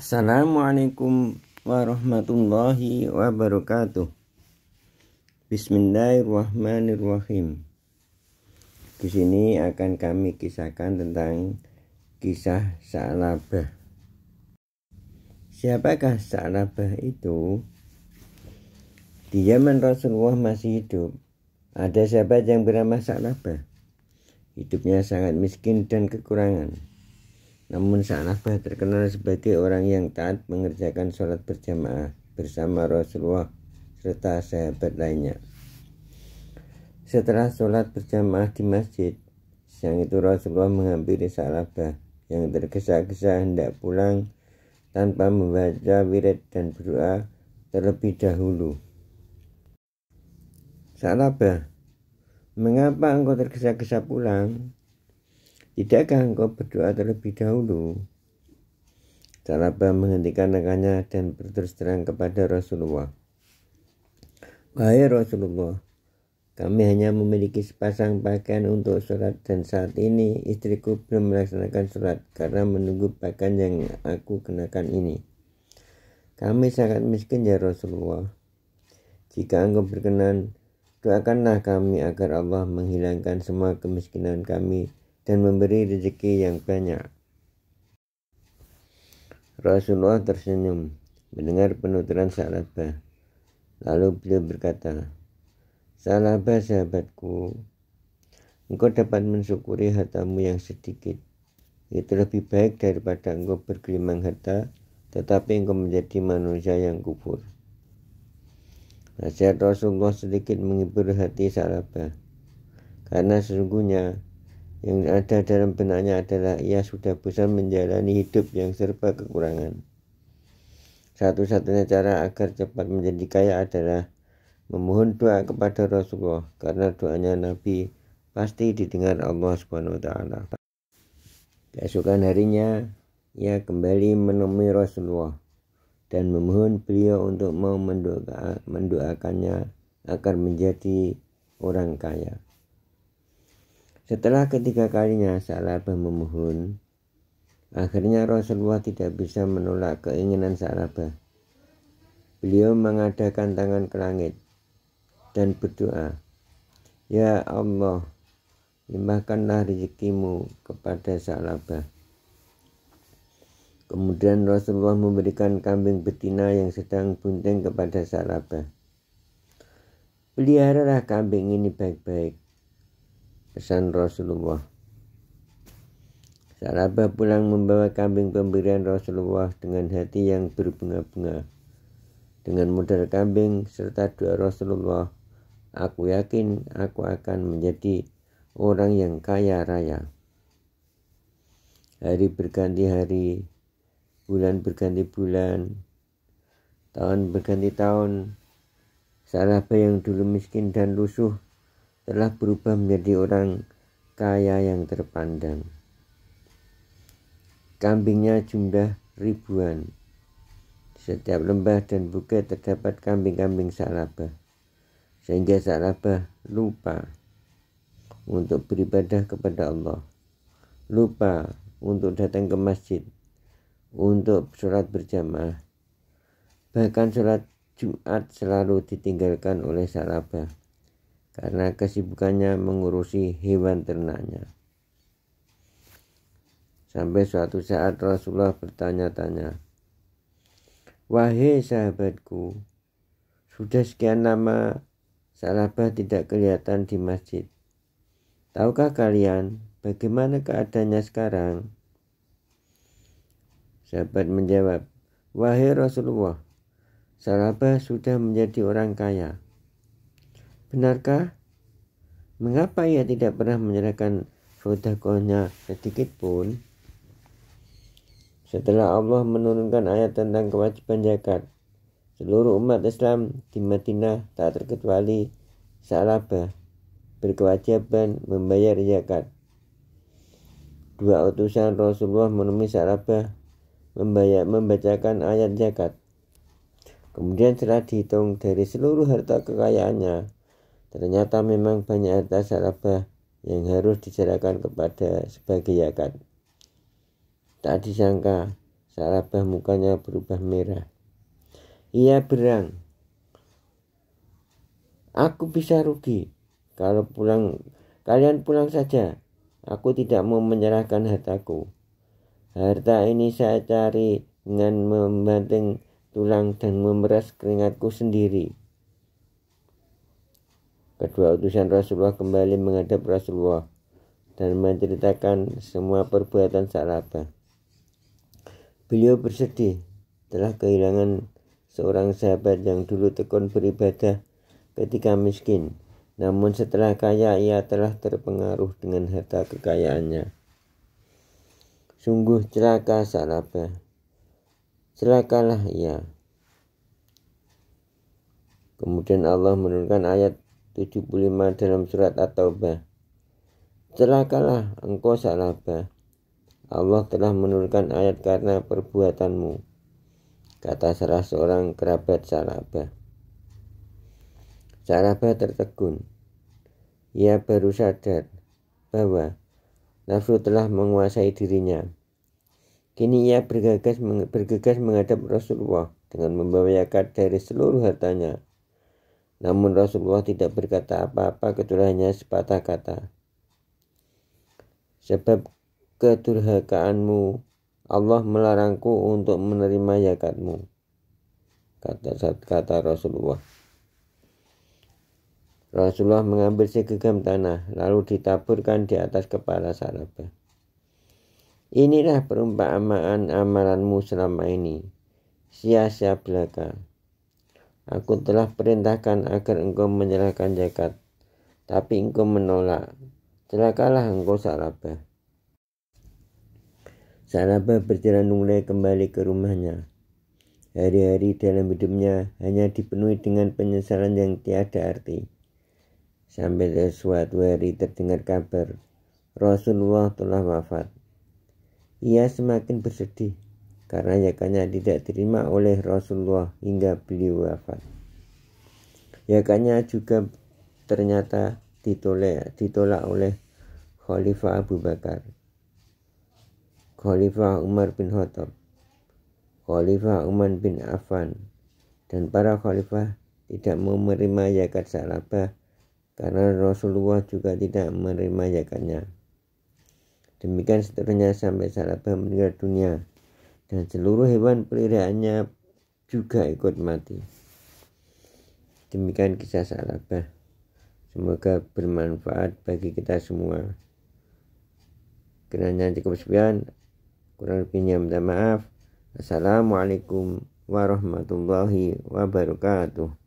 Assalamualaikum warahmatullahi wabarakatuh. Bismillahirrahmanirrahim. Di sini akan kami kisahkan tentang kisah Sa'labah. Siapakah Sa'labah itu? Di zaman Rasulullah masih hidup, ada sahabat yang bernama Sa'labah. Hidupnya sangat miskin dan kekurangan. Namun Sa'labah terkenal sebagai orang yang taat mengerjakan sholat berjamaah bersama Rasulullah serta sahabat lainnya. Setelah sholat berjamaah di masjid, siang itu Rasulullah menghampiri Sa'labah yang tergesa-gesa hendak pulang tanpa membaca wirid dan berdoa terlebih dahulu. Sa'labah, mengapa engkau tergesa-gesa pulang? Tidakkah engkau berdoa terlebih dahulu? Sa'labah menghentikan langkahnya dan berterus terang kepada Rasulullah. Wahai Rasulullah, kami hanya memiliki sepasang pakaian untuk sholat dan saat ini istriku belum melaksanakan sholat karena menunggu pakaian yang aku kenakan ini. Kami sangat miskin ya Rasulullah. Jika engkau berkenan, doakanlah kami agar Allah menghilangkan semua kemiskinan kami dan memberi rezeki yang banyak. Rasulullah tersenyum mendengar penuturan Sa'labah. Lalu beliau berkata, Sa'labah sahabatku, engkau dapat mensyukuri hartamu yang sedikit. Itu lebih baik daripada engkau bergelimang harta, tetapi engkau menjadi manusia yang kufur. Nasihat Rasulullah sedikit menghibur hati Sa'labah, karena sesungguhnya yang ada dalam benaknya adalah ia sudah bosan menjalani hidup yang serba kekurangan. Satu-satunya cara agar cepat menjadi kaya adalah memohon doa kepada Rasulullah, karena doanya Nabi pasti didengar Allah SWT. Keesokan harinya ia kembali menemui Rasulullah dan memohon beliau untuk mau mendoakannya agar menjadi orang kaya. Setelah ketiga kalinya Sa'labah memohon, akhirnya Rasulullah tidak bisa menolak keinginan Sa'labah. Beliau mengadakan tangan ke langit dan berdoa, Ya Allah, limpahkanlah rezekimu kepada Sa'labah. Kemudian Rasulullah memberikan kambing betina yang sedang bunting kepada Sa'labah. Peliharalah kambing ini baik-baik, pesan Rasulullah. Sa'labah pulang membawa kambing pemberian Rasulullah dengan hati yang berbunga-bunga. Dengan modal kambing serta doa Rasulullah, aku yakin aku akan menjadi orang yang kaya raya. Hari berganti hari, bulan berganti bulan, tahun berganti tahun. Sa'labah yang dulu miskin dan lusuh telah berubah menjadi orang kaya yang terpandang. Kambingnya jumlah ribuan. Di setiap lembah dan bukit terdapat kambing-kambing Sa'labah, sehingga Sa'labah lupa untuk beribadah kepada Allah, lupa untuk datang ke masjid, untuk sholat berjamaah. Bahkan sholat Jumat selalu ditinggalkan oleh Sa'labah karena kesibukannya mengurusi hewan ternaknya. Sampai suatu saat Rasulullah bertanya-tanya, Wahai sahabatku, sudah sekian lama Sa'labah tidak kelihatan di masjid. Tahukah kalian bagaimana keadaannya sekarang? Sahabat menjawab, Wahai Rasulullah, Sa'labah sudah menjadi orang kaya. Benarkah? Mengapa ia tidak pernah menyerahkan sedekahnya sedikit pun? Setelah Allah menurunkan ayat tentang kewajiban zakat, seluruh umat Islam di Madinah tak terkecuali Sa'labah berkewajiban membayar zakat. Dua utusan Rasulullah menemui Sa'labah membacakan ayat zakat. Kemudian setelah dihitung dari seluruh harta kekayaannya, ternyata memang banyak harta Sa'labah yang harus diserahkan kepada sebagai zakat. Tak disangka Salabah mukanya berubah merah. Ia berang. Aku bisa rugi. Kalian pulang saja. Aku tidak mau menyerahkan hartaku. Harta ini saya cari dengan membanting tulang dan memeras keringatku sendiri. Kedua utusan Rasulullah kembali menghadap Rasulullah dan menceritakan semua perbuatan Salabah. Beliau bersedih telah kehilangan seorang sahabat yang dulu tekun beribadah ketika miskin. Namun setelah kaya ia telah terpengaruh dengan harta kekayaannya. Sungguh celaka Salabah. Celakalah ia. Kemudian Allah menurunkan ayat 75 dalam surat At-Taubah. Celakalah engkau Salabah. Allah telah menurunkan ayat karena perbuatanmu, kata salah seorang kerabat Salabah. Salabah tertegun. Ia baru sadar bahwa nafsu telah menguasai dirinya. Kini ia bergegas menghadap Rasulullah dengan membawa zakat dari seluruh hartanya. Namun Rasulullah tidak berkata apa-apa kecuali hanya sepatah kata. Sebab kedurhakaanmu, Allah melarangku untuk menerima zakatmu, kata Rasulullah. Rasulullah mengambil segenggam tanah lalu ditaburkan di atas kepala Salabah. Inilah perumpamaan amalanmu selama ini, sia-sia belaka. Aku telah perintahkan agar engkau menyerahkan zakat, tapi engkau menolak. Celakalah engkau Salabah. Salabah berjalan mulai kembali ke rumahnya. Hari-hari dalam hidupnya hanya dipenuhi dengan penyesalan yang tiada arti. Sampai suatu hari terdengar kabar Rasulullah telah wafat. Ia semakin bersedih karena zakatnya tidak diterima oleh Rasulullah hingga beliau wafat. Zakatnya juga ternyata ditolak oleh Khalifah Abu Bakar, Khalifah Umar bin Khattab, Khalifah Umar bin Affan, dan para khalifah tidak mau menerima zakat Salabah karena Rasulullah juga tidak menerima zakatnya. Demikian seterusnya sampai Salabah meninggal dunia dan seluruh hewan peliharaannya juga ikut mati. Demikian kisah Salabah. Semoga bermanfaat bagi kita semua. Kiranya cukup sekian, kurang lebihnya minta maaf. Assalamualaikum warahmatullahi wabarakatuh.